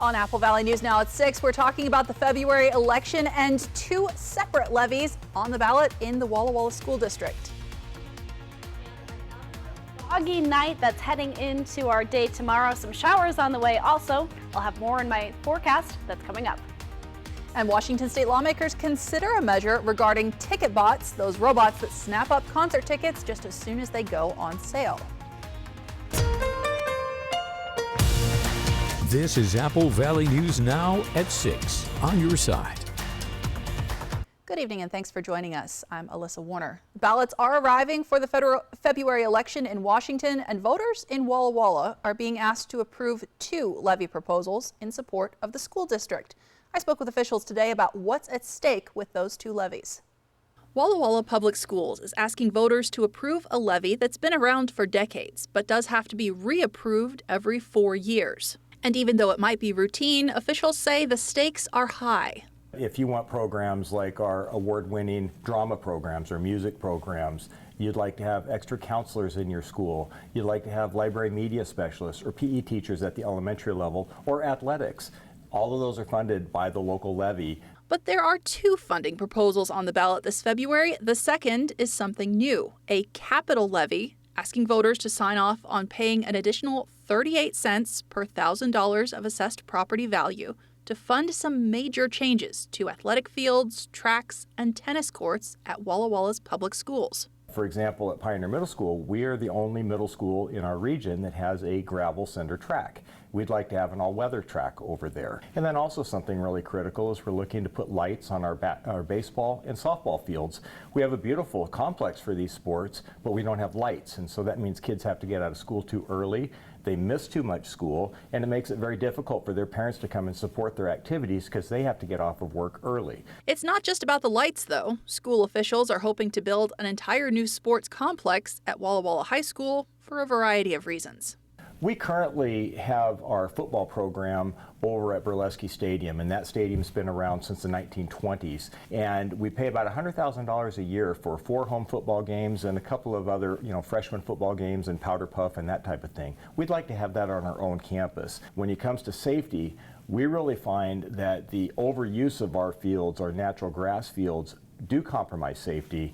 On Apple Valley News Now at 6, we're talking about the February election and two separate levies on the ballot in the Walla Walla School District. Foggy night that's heading into our day tomorrow. Some showers on the way also. I'll have more in my forecast that's coming up. And Washington state lawmakers consider a measure regarding ticket bots, those robots that snap up concert tickets just as soon as they go on sale. This is Apple Valley News Now at 6 on your side. Good evening and thanks for joining us. I'm Alyssa Warner. Ballots are arriving for the February election in Washington, and voters in Walla Walla are being asked to approve two levy proposals in support of the school district. I spoke with officials today about what's at stake with those two levies. Walla Walla Public Schools is asking voters to approve a levy that's been around for decades, but does have to be reapproved every 4 years. And even though it might be routine, officials say the stakes are high. If you want programs like our award-winning drama programs or music programs, you'd like to have extra counselors in your school, you'd like to have library media specialists or PE teachers at the elementary level, or athletics. All of those are funded by the local levy. But there are two funding proposals on the ballot this February. The second is something new, a capital levy, asking voters to sign off on paying an additional 38 cents per $1,000 of assessed property value to fund some major changes to athletic fields, tracks, and tennis courts at Walla Walla's public schools. For example, at Pioneer Middle School, we are the only middle school in our region that has a gravel cinder track. We'd like to have an all-weather track over there. And then also something really critical is we're looking to put lights on our baseball and softball fields. We have a beautiful complex for these sports, but we don't have lights, and so that means kids have to get out of school too early. They miss too much school, and it makes it very difficult for their parents to come and support their activities because they have to get off of work early. It's not just about the lights, though. School officials are hoping to build an entire new sports complex at Walla Walla High School for a variety of reasons. We currently have our football program over at Burlesque Stadium, and that stadium's been around since the 1920s. And we pay about $100,000 a year for 4 home football games and a couple of other, freshman football games and powder puff and that type of thing. We'd like to have that on our own campus. When it comes to safety, we really find that the overuse of our fields, our natural grass fields, do compromise safety.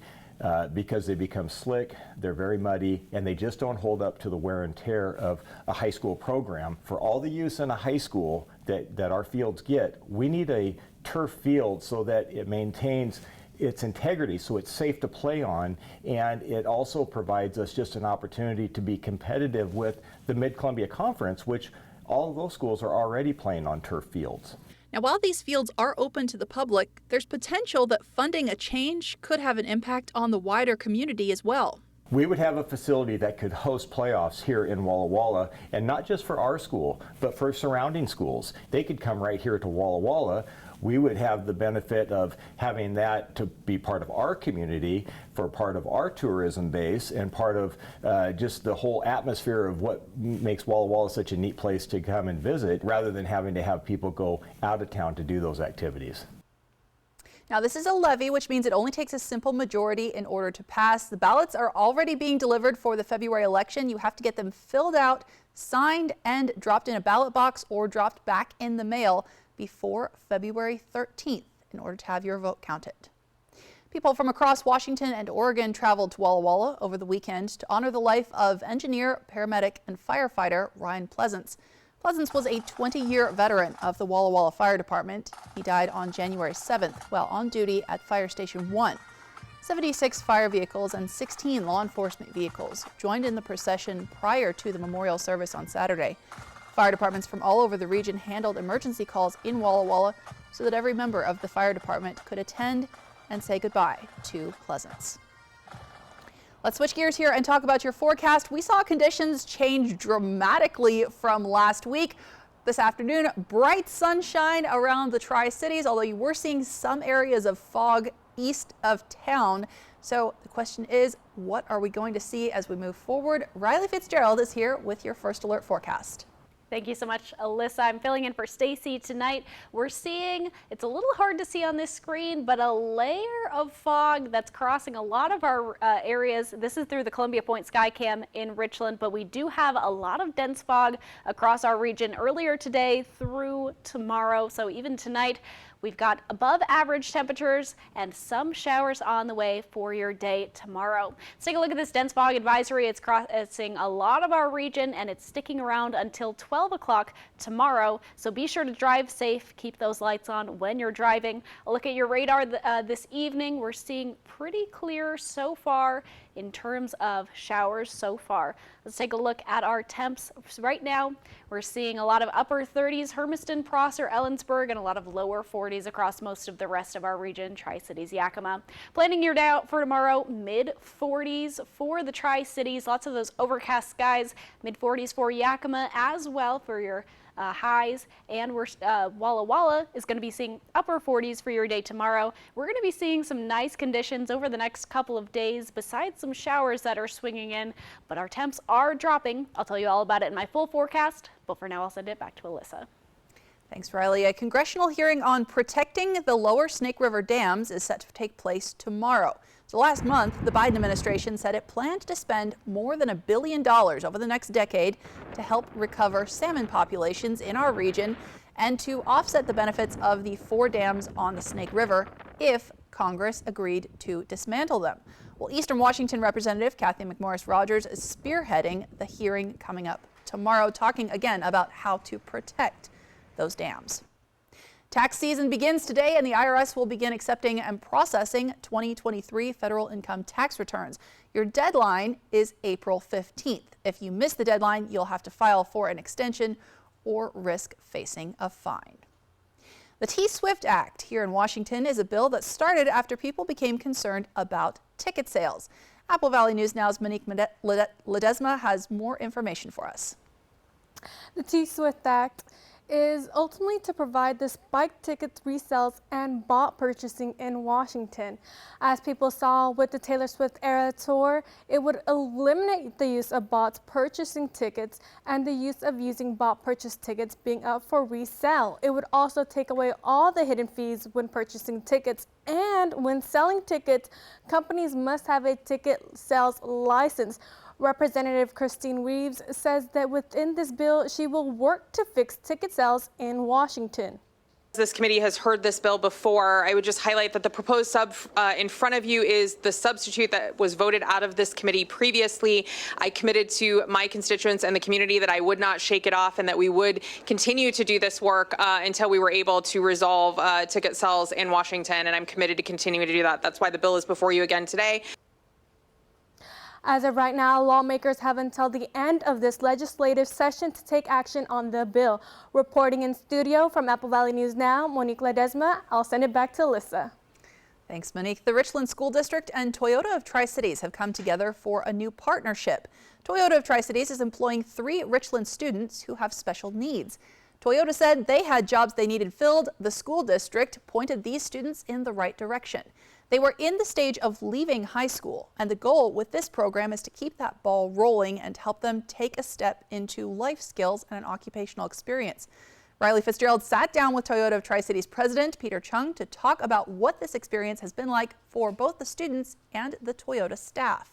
Because they become slick, they're very muddy, and they just don't hold up to the wear and tear of a high school program. For all the use in a high school that our fields get, we need a turf field so that it maintains its integrity, so it's safe to play on, and it also provides us just an opportunity to be competitive with the Mid-Columbia Conference, which all of those schools are already playing on turf fields. Now, while these fields are open to the public, there's potential that funding a change could have an impact on the wider community as well. We would have a facility that could host playoffs here in Walla Walla, and not just for our school, but for surrounding schools. They could come right here to Walla Walla. We would have the benefit of having that to be part of our community, for part of our tourism base, and part of just the whole atmosphere of what makes Walla Walla such a neat place to come and visit, rather than having to have people go out of town to do those activities. Now, this is a levy, which means it only takes a simple majority in order to pass. The ballots are already being delivered for the February election. You have to get them filled out, signed, and dropped in a ballot box or dropped back in the mail before February 13th in order to have your vote counted. People from across Washington and Oregon traveled to Walla Walla over the weekend to honor the life of engineer, paramedic, and firefighter Ryan Pleasance. Pleasance was a 20-year veteran of the Walla Walla Fire Department. He died on January 7th while on duty at Fire Station 1. 76 fire vehicles and 16 law enforcement vehicles joined in the procession prior to the memorial service on Saturday. Fire departments from all over the region handled emergency calls in Walla Walla so that every member of the fire department could attend and say goodbye to Pleasance. Let's switch gears here and talk about your forecast. We saw conditions change dramatically from last week. This afternoon, bright sunshine around the Tri-Cities, although you were seeing some areas of fog east of town. So the question is, what are we going to see as we move forward? Riley Fitzgerald is here with your First Alert forecast. Thank you so much, Alyssa. I'm filling in for Stacy tonight. We're seeing, it's a little hard to see on this screen, but a layer of fog that's crossing a lot of our areas. This is through the Columbia Point Skycam in Richland, but we do have a lot of dense fog across our region earlier today through tomorrow. So even tonight, we've got above average temperatures and some showers on the way for your day tomorrow. Let's take a look at this dense fog advisory. It's crossing a lot of our region and it's sticking around until 12 o'clock tomorrow. So be sure to drive safe. Keep those lights on when you're driving. A look at your radar this evening. We're seeing pretty clear so far in terms of showers so far. Let's take a look at our temps right now. We're seeing a lot of upper 30s, Hermiston, Prosser, Ellensburg, and a lot of lower 40s across most of the rest of our region, Tri-Cities, Yakima. Planning your day out for tomorrow, mid 40s for the Tri-Cities. Lots of those overcast skies, mid 40s for Yakima as well for your highs, and Walla Walla is going to be seeing upper 40s for your day tomorrow. We're going to be seeing some nice conditions over the next couple of days besides some showers that are swinging in, but our temps are dropping. I'll tell you all about it in my full forecast, but for now I'll send it back to Alyssa. Thanks, Riley. A congressional hearing on protecting the lower Snake River dams is set to take place tomorrow. So last month, the Biden administration said it planned to spend more than $1 billion over the next decade to help recover salmon populations in our region and to offset the benefits of the 4 dams on the Snake River if Congress agreed to dismantle them. Well, Eastern Washington Representative Kathy McMorris Rogers is spearheading the hearing coming up tomorrow, talking again about how to protect those dams. Tax season begins today, and the IRS will begin accepting and processing 2023 federal income tax returns. Your deadline is April 15th. If you miss the deadline, you'll have to file for an extension or risk facing a fine. The T-Swift Act here in Washington is a bill that started after people became concerned about ticket sales. Apple Valley News Now's Monique Ledesma has more information for us. The T-Swift Act is ultimately to provide the spike ticket resales and bot purchasing in Washington. As people saw with the Taylor Swift Era Tour, it would eliminate the use of bots purchasing tickets and the use of using bot purchase tickets being up for resale. It would also take away all the hidden fees when purchasing tickets, and when selling tickets, companies must have a ticket sales license. Representative Christine Reeves says that within this bill, she will work to fix ticket sales in Washington. This committee has heard this bill before. I would just highlight that the proposed sub in front of you is the substitute that was voted out of this committee previously. I committed to my constituents and the community that I would not shake it off and that we would continue to do this work until we were able to resolve ticket sales in Washington, and I'm committed to continuing to do that. That's why the bill is before you again today. As of right now, lawmakers have until the end of this legislative session to take action on the bill. Reporting in studio from Apple Valley News Now, Monique Ledesma. I'll send it back to Alyssa. Thanks, Monique. The Richland School District and Toyota of Tri-Cities have come together for a new partnership. Toyota of Tri-Cities is employing 3 Richland students who have special needs. Toyota said they had jobs they needed filled. The school district pointed these students in the right direction. They were in the stage of leaving high school, and the goal with this program is to keep that ball rolling and help them take a step into life skills and an occupational experience. Riley Fitzgerald sat down with Toyota of Tri-Cities President Peter Chung to talk about what this experience has been like for both the students and the Toyota staff.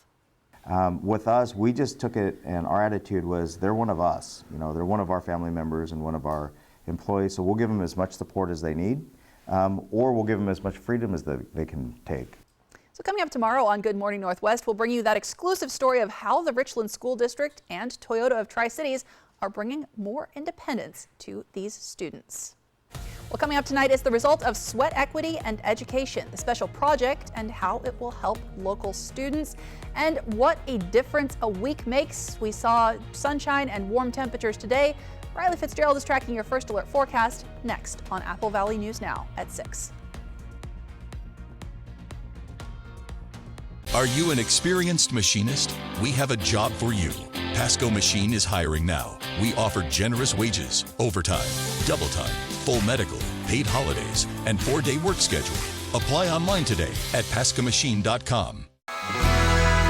With us, we just took it, and our attitude was they're one of us. You know, they're one of our family members and one of our employees, so we'll give them as much support as they need. Or we'll give them as much freedom as they can take. So coming up tomorrow on Good Morning Northwest, we'll bring you that exclusive story of how the Richland School District and Toyota of Tri-Cities are bringing more independence to these students. Well, coming up tonight is the result of Sweat Equity and Education, the special project, and how it will help local students and what a difference a week makes. We saw sunshine and warm temperatures today. Riley Fitzgerald is tracking your first alert forecast next on Apple Valley News Now at 6. Are you an experienced machinist? We have a job for you. Pasco Machine is hiring now. We offer generous wages, overtime, double time, full medical, paid holidays, and 4-day work schedule. Apply online today at pascomachine.com.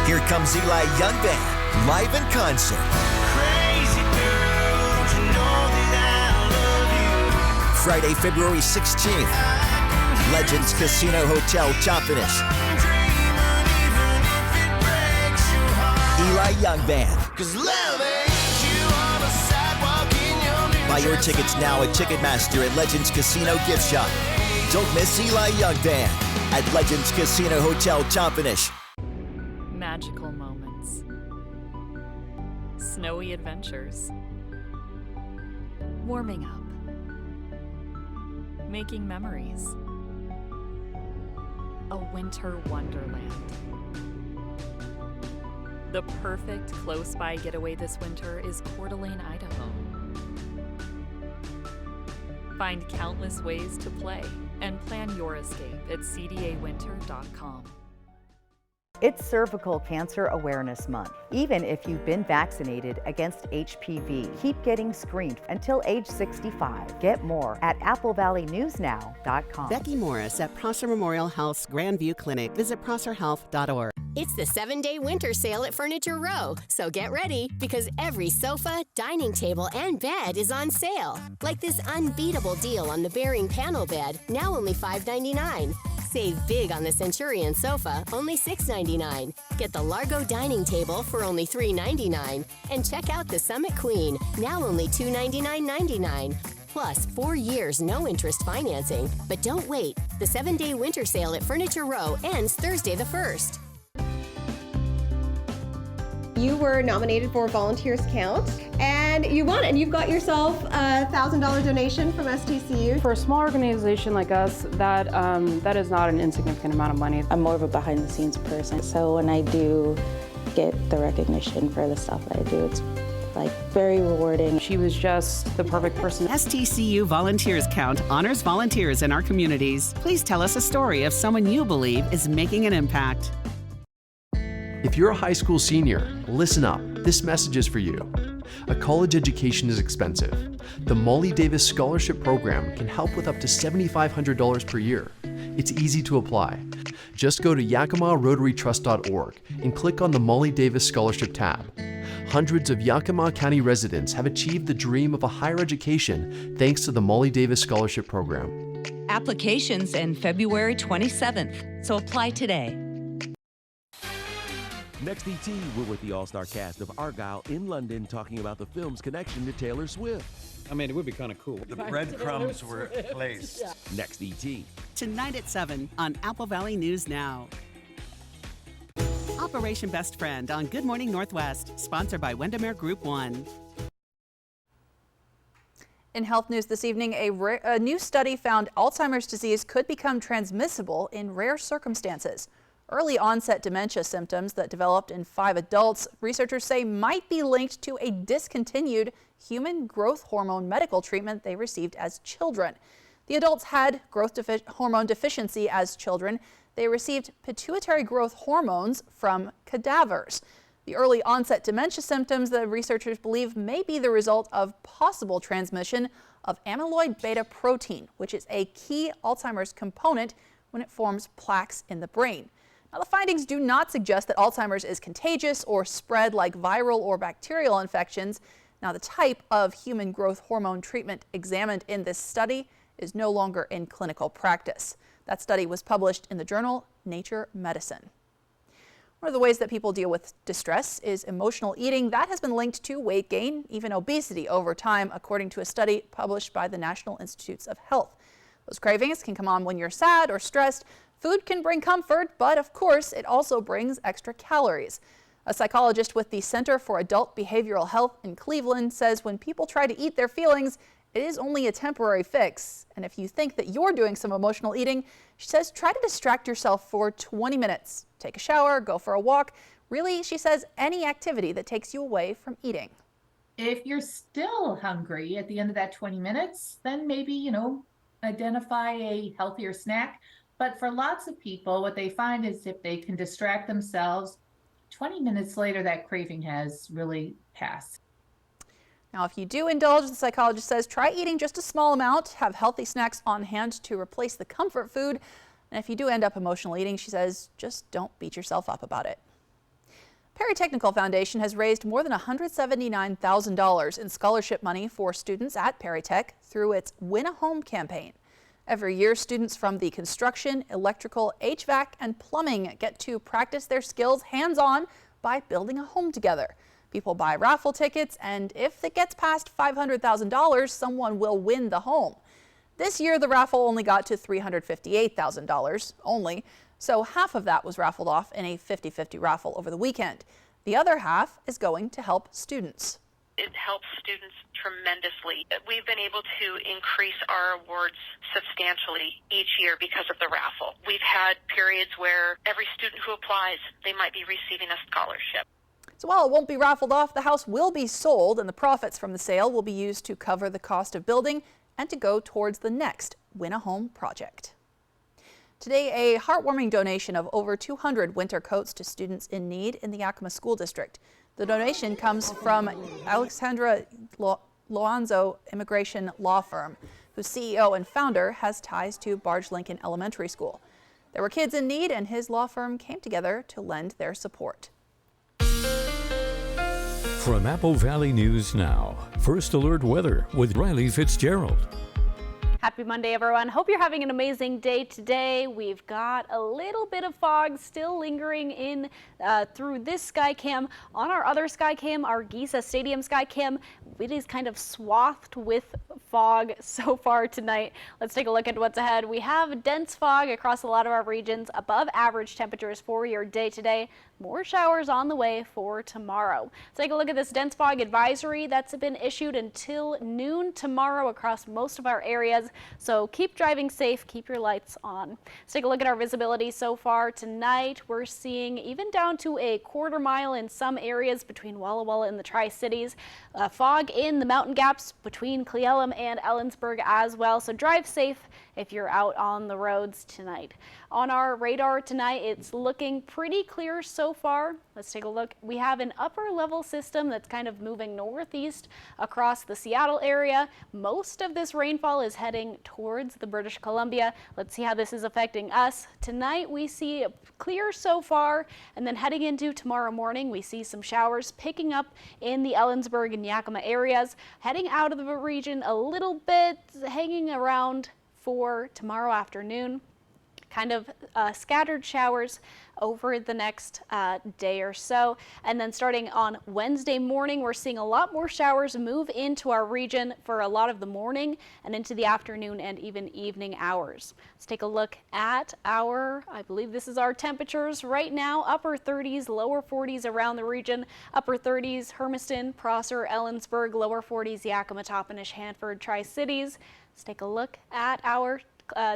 Here comes Eli Young Band, live in concert. Crazy girl, don't you know Friday, February 16th. Legends Casino Hotel Top Finish. Eli Young Band. Buy your tickets now at Ticketmaster at Legends Casino Gift Shop. Don't miss Eli Young Band at Legends Casino Hotel Top Finish. Magical moments. Snowy adventures. Warming up. Making memories. A winter wonderland. The perfect close-by getaway this winter is Coeur d'Alene, Idaho. Find countless ways to play and plan your escape at cdawinter.com. It's Cervical Cancer Awareness Month. Even if you've been vaccinated against HPV, keep getting screened until age 65. Get more at applevalleyNewsNow.com. Becky Morris at Prosser Memorial Health's Grandview Clinic. Visit prosserhealth.org. It's the 7-day winter sale at Furniture Row, so get ready because every sofa, dining table, and bed is on sale. Like this unbeatable deal on the Bearing panel bed, now only $5.99. Save big on the Centurion sofa, only $6.99. Get the Largo dining table for only $3.99. And check out the Summit Queen, now only $299.99. Plus, 4 years no interest financing. But don't wait. The 7-day winter sale at Furniture Row ends Thursday the 1st. You were nominated for Volunteers Count, and you won, and you've got yourself a $1,000 donation from STCU. For a small organization like us, that is not an insignificant amount of money. I'm more of a behind-the-scenes person, so when I do get the recognition for the stuff that I do, it's like very rewarding. She was just the perfect person. STCU Volunteers Count honors volunteers in our communities. Please tell us a story of someone you believe is making an impact. If you're a high school senior, listen up. This message is for you. A college education is expensive. The Molly Davis Scholarship Program can help with up to $7,500 per year. It's easy to apply. Just go to yakimarotarytrust.org and click on the Molly Davis Scholarship tab. Hundreds of Yakima County residents have achieved the dream of a higher education thanks to the Molly Davis Scholarship Program. Applications end February 27th, so apply today. Next ET, we're with the all-star cast of Argylle in London talking about the film's connection to Taylor Swift. I mean, it would be kind of cool. The breadcrumbs were placed. Next ET. Tonight at 7 on Apple Valley News Now. Operation Best Friend on Good Morning Northwest, sponsored by Windermere Group 1. In health news this evening, a new study found Alzheimer's disease could become transmissible in rare circumstances. Early onset dementia symptoms that developed in 5 adults, researchers say might be linked to a discontinued human growth hormone medical treatment they received as children. The adults had growth hormone deficiency as children. They received pituitary growth hormones from cadavers. The early onset dementia symptoms, the researchers believe, may be the result of possible transmission of amyloid beta protein, which is a key Alzheimer's component when it forms plaques in the brain. Now, the findings do not suggest that Alzheimer's is contagious or spread like viral or bacterial infections. Now, the type of human growth hormone treatment examined in this study is no longer in clinical practice. That study was published in the journal Nature Medicine. One of the ways that people deal with distress is emotional eating. That has been linked to weight gain, even obesity over time, according to a study published by the National Institutes of Health. Those cravings can come on when you're sad or stressed. Food can bring comfort, but of course, it also brings extra calories. A psychologist with the Center for Adult Behavioral Health in Cleveland says when people try to eat their feelings, it is only a temporary fix. And if you think that you're doing some emotional eating, she says try to distract yourself for 20 minutes. Take a shower, go for a walk. Really, she says, any activity that takes you away from eating. If you're still hungry at the end of that 20 minutes, then maybe, identify a healthier snack. But for lots of people, what they find is if they can distract themselves, 20 minutes later, that craving has really passed. Now, if you do indulge, the psychologist says, try eating just a small amount, have healthy snacks on hand to replace the comfort food. And if you do end up emotional eating, she says, just don't beat yourself up about it. Perry Technical Foundation has raised more than $179,000 in scholarship money for students at Perry Tech through its Win a Home campaign. Every year, students from the construction, electrical, HVAC, and plumbing get to practice their skills hands-on by building a home together. People buy raffle tickets, and if it gets past $500,000, someone will win the home. This year, the raffle only got to $358,000 only, so half of that was raffled off in a 50-50 raffle over the weekend. The other half is going to help students. It helps students tremendously. We've been able to increase our awards substantially each year because of the raffle. We've had periods where every student who applies, they might be receiving a scholarship. So while it won't be raffled off, the house will be sold, and the profits from the sale will be used to cover the cost of building and to go towards the next Win a Home project. Today, a heartwarming donation of over 200 winter coats to students in need in the Yakima School District. The donation comes from Alexandra Loanzo Immigration Law Firm, whose CEO and founder has ties to Barge Lincoln Elementary School. There were kids in need, and his law firm came together to lend their support. From Apple Valley News Now, First Alert Weather with Riley Fitzgerald. Happy Monday, everyone. Hope you're having an amazing day today. We've got a little bit of fog still lingering in through this Skycam. On our other Skycam, our Giza Stadium Skycam, it is kind of swathed with fog so far tonight. Let's take a look at what's ahead. We have dense fog across a lot of our regions, above average temperatures for your day today. More showers on the way for tomorrow. Let's take a look at this dense fog advisory that's been issued until noon tomorrow across most of our areas. So keep driving safe, keep your lights on. Let's take a look at our visibility so far tonight. We're seeing even down to a quarter mile in some areas between Walla Walla and the Tri-Cities. Fog in the mountain gaps between Cle Elum and Ellensburg as well. So drive safe if you're out on the roads tonight. On our radar tonight, it's looking pretty clear so far. Let's take a look. We have an upper level system that's kind of moving northeast across the Seattle area. Most of this rainfall is heading towards the British Columbia. Let's see how this is affecting us. Tonight we see clear so far, and then heading into tomorrow morning we see some showers picking up in the Ellensburg and Yakima areas. Heading out of the region a little bit, hanging around for tomorrow afternoon. Kind of scattered showers over the next day or so. And then starting on Wednesday morning, we're seeing a lot more showers move into our region for a lot of the morning and into the afternoon and even evening hours. Let's take a look at I believe this is our temperatures right now. Upper 30s, lower 40s around the region. Upper 30s, Hermiston, Prosser, Ellensburg. Lower 40s, Yakima, Toppenish, Hanford, Tri-Cities. Let's take a look at our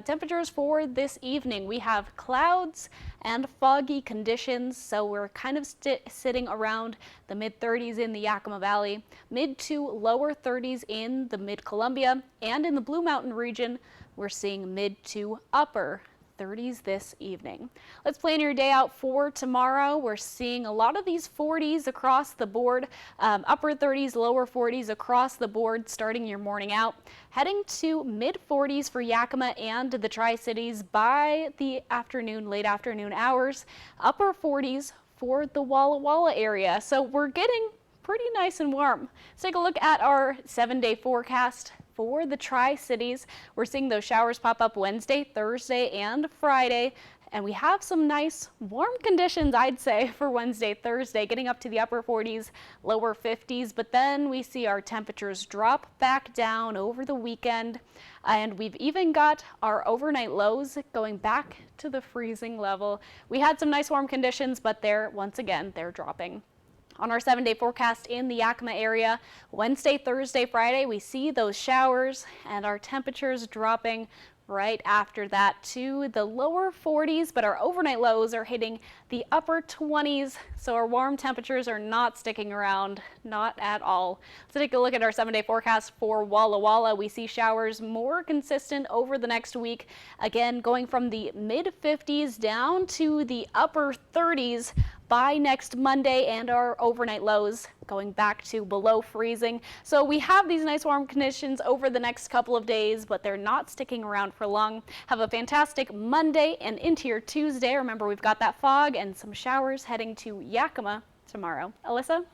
temperatures for this evening. We have clouds and foggy conditions, so we're kind of sitting around the mid-30s in the Yakima Valley, mid to lower 30s in the mid-Columbia, and in the Blue Mountain region, we're seeing mid to upper 30s this evening. Let's plan your day out for tomorrow. We're seeing a lot of these 40s across the board, upper 30s, lower 40s across the board starting your morning out. Heading to mid 40s for Yakima and the Tri-Cities by the afternoon, late afternoon hours. Upper 40s for the Walla Walla area. So we're getting pretty nice and warm. Let's take a look at our 7-day forecast. For the Tri-Cities, we're seeing those showers pop up Wednesday, Thursday, and Friday. And we have some nice warm conditions, I'd say, for Wednesday, Thursday, getting up to the upper 40s, lower 50s. But then we see our temperatures drop back down over the weekend. And we've even got our overnight lows going back to the freezing level. We had some nice warm conditions, but once again, they're dropping. On our 7-day forecast in the Yakima area, Wednesday, Thursday, Friday, we see those showers and our temperatures dropping right after that to the lower 40s, but our overnight lows are hitting the upper 20s, so our warm temperatures are not sticking around, not at all. Let's take a look at our 7-day forecast for Walla Walla. We see showers more consistent over the next week, again going from the mid-50s down to the upper 30s by next Monday, and our overnight lows going back to below freezing. So we have these nice warm conditions over the next couple of days, but they're not sticking around for long. Have a fantastic Monday and into your Tuesday. Remember, we've got that fog and some showers heading to Yakima tomorrow. Alyssa?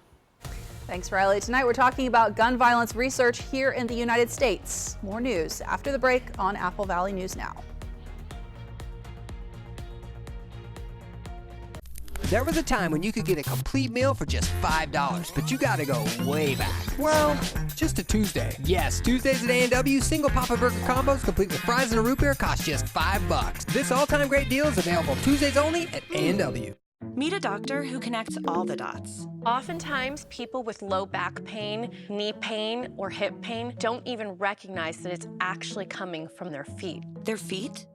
Thanks, Riley. Tonight we're talking about gun violence research here in the United States. More news after the break on Apple Valley News Now. There was a time when you could get a complete meal for just $5, but you gotta go way back. Well, just a Tuesday. Yes, Tuesdays at A&W, single Papa Burger combos complete with fries and a root beer cost just $5. This all-time great deal is available Tuesdays only at A&W. Meet a doctor who connects all the dots. Oftentimes, people with low back pain, knee pain, or hip pain don't even recognize that it's actually coming from their feet. Their feet?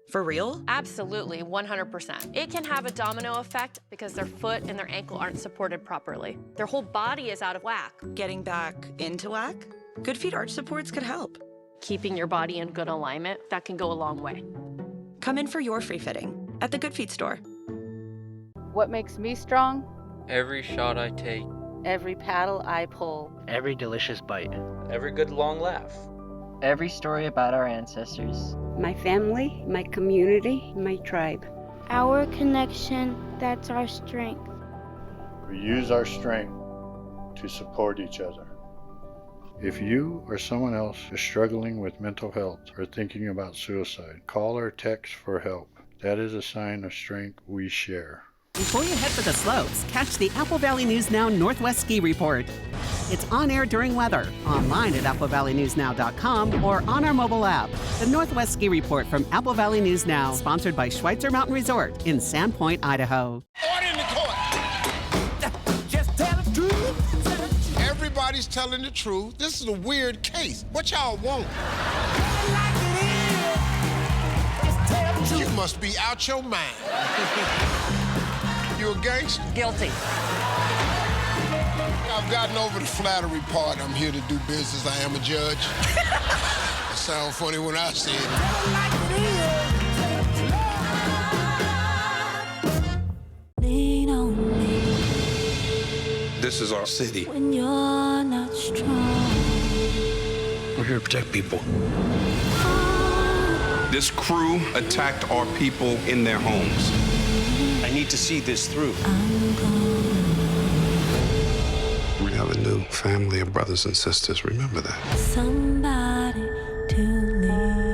For real? Absolutely, 100%. It can have a domino effect because their foot and their ankle aren't supported properly. Their whole body is out of whack. Getting back into whack? Good Feet arch supports could help. Keeping your body in good alignment, that can go a long way. Come in for your free fitting at the Good Feet store. What makes me strong? Every shot I take. Every paddle I pull. Every delicious bite. Every good long laugh. Every story about our ancestors. My family, my community, my tribe. Our connection, that's our strength. We use our strength to support each other. If you or someone else is struggling with mental health or thinking about suicide, call or text for help. That is a sign of strength we share. Before you head for the slopes, catch the Apple Valley News Now Northwest Ski Report. It's on air during weather, online at applevalleyNewsNow.com or on our mobile app. The Northwest Ski Report from Apple Valley News Now, sponsored by Schweitzer Mountain Resort in Sandpoint, Idaho. Order in the court. Just tell the truth. Everybody's telling the truth. This is a weird case. What y'all want? You must be out your mind. You a gangster? Guilty. I've gotten over the flattery part. I'm here to do business. I am a judge. It sounds funny when I say it. Lean on me. This is our city. When you're not strong. We're here to protect people. This crew attacked our people in their homes. I need to see this through. We have a new family of brothers and sisters. Remember that. Somebody to lean.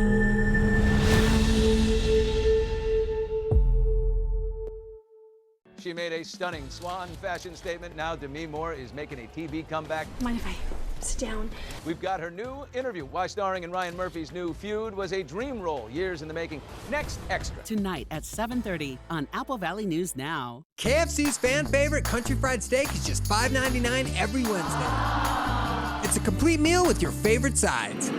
She made a stunning swan fashion statement. Now Demi Moore is making a TV comeback. Mind if I sit down? We've got her new interview. Why starring in Ryan Murphy's new Feud was a dream role, years in the making. Next Extra. Tonight at 7:30 on Apple Valley News Now. KFC's fan favorite country fried steak is just $5.99 every Wednesday. It's a complete meal with your favorite sides.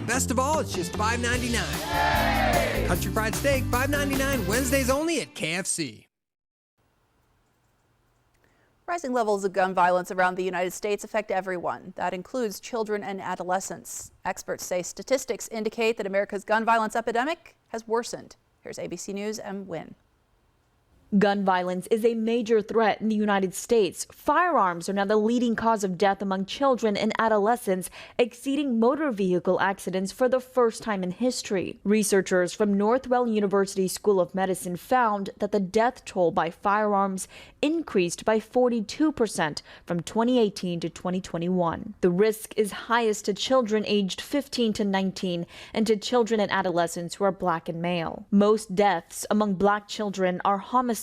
Best of all, it's just $5.99. Country fried steak, $5.99, Wednesdays only at KFC. Rising levels of gun violence around the United States affect everyone. That includes children and adolescents. Experts say statistics indicate that America's gun violence epidemic has worsened. Here's ABC News' M. Wynn. Gun violence is a major threat in the United States. Firearms are now the leading cause of death among children and adolescents, exceeding motor vehicle accidents for the first time in history. Researchers from Northwell University School of Medicine found that the death toll by firearms increased by 42% from 2018 to 2021. The risk is highest to children aged 15 to 19 and to children and adolescents who are Black and male. Most deaths among Black children are homicides,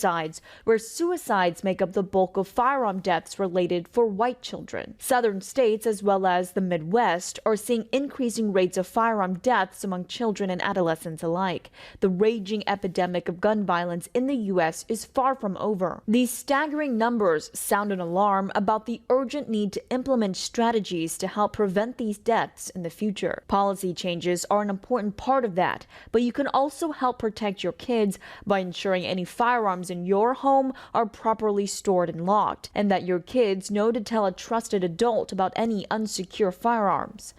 where suicides make up the bulk of firearm deaths related for white children. Southern states, as well as the Midwest, are seeing increasing rates of firearm deaths among children and adolescents alike. The raging epidemic of gun violence in the U.S. is far from over. These staggering numbers sound an alarm about the urgent need to implement strategies to help prevent these deaths in the future. Policy changes are an important part of that, but you can also help protect your kids by ensuring any firearms in your home are properly stored and locked, and that your kids know to tell a trusted adult about any unsecure firearms.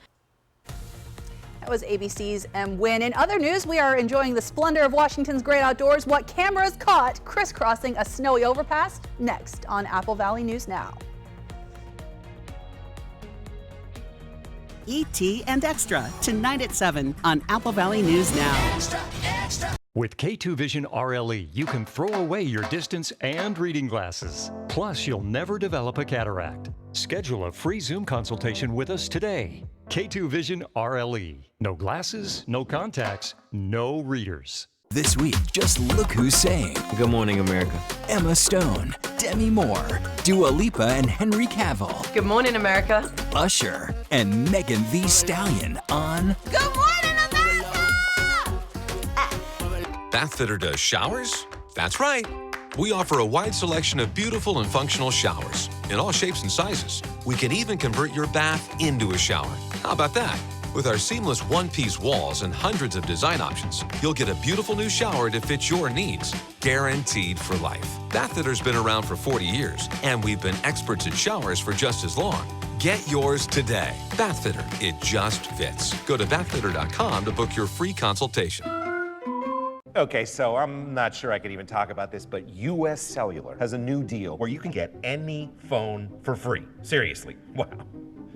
That was ABC's M. Wynn. In other news, we are enjoying the splendor of Washington's great outdoors. What cameras caught crisscrossing a snowy overpass? Next on Apple Valley News Now. ET and Extra, tonight at 7 on Apple Valley News Now. With K2 Vision RLE, you can throw away your distance and reading glasses. Plus, you'll never develop a cataract. Schedule a free Zoom consultation with us today. K2 Vision RLE. No glasses, no contacts, no readers. This week, just look who's saying. Good morning, America. Emma Stone, Demi Moore, Dua Lipa and Henry Cavill. Good morning, America. Usher and Megan Thee Stallion on Good morning, America! Bathfitter does showers? That's right. We offer a wide selection of beautiful and functional showers in all shapes and sizes. We can even convert your bath into a shower. How about that? With our seamless one-piece walls and hundreds of design options, you'll get a beautiful new shower to fit your needs, guaranteed for life. Bathfitter's been around for 40 years, and we've been experts at showers for just as long. Get yours today. Bathfitter, it just fits. Go to bathfitter.com to book your free consultation. Okay, so I'm not sure I could even talk about this, but US Cellular has a new deal where you can get any phone for free. Seriously, wow.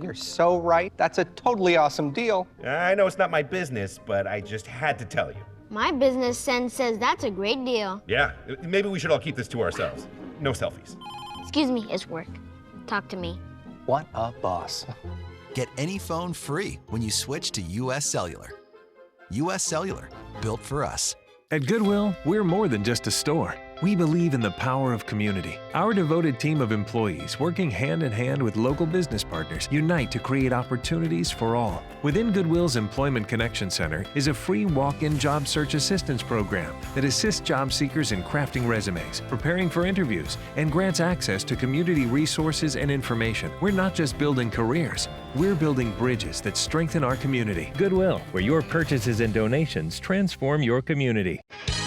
You're so right. That's a totally awesome deal. I know it's not my business, but I just had to tell you. My business sense says that's a great deal. Yeah, maybe we should all keep this to ourselves. No selfies. Excuse me, it's work. Talk to me. What a boss. Get any phone free when you switch to US Cellular. US Cellular, built for us. At Goodwill, we're more than just a store. We believe in the power of community. Our devoted team of employees, working hand in hand with local business partners, unite to create opportunities for all. Within Goodwill's Employment Connection Center is a free walk-in job search assistance program that assists job seekers in crafting resumes, preparing for interviews, and grants access to community resources and information. We're not just building careers, we're building bridges that strengthen our community. Goodwill, where your purchases and donations transform your community.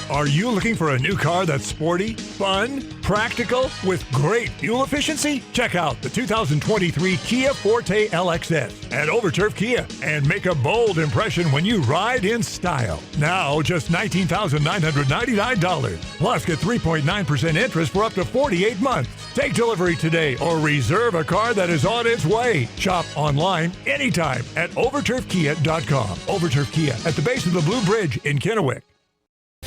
Are you looking for a new car that's sporty, fun, practical, with great fuel efficiency? Check out the 2023 Kia Forte LXS at Overturf Kia and make a bold impression when you ride in style. Now, just $19,999. Plus, get 3.9% interest for up to 48 months. Take delivery today or reserve a car that is on its way. Shop online anytime at overturfkia.com. Overturf Kia at the base of the Blue Bridge in Kennewick.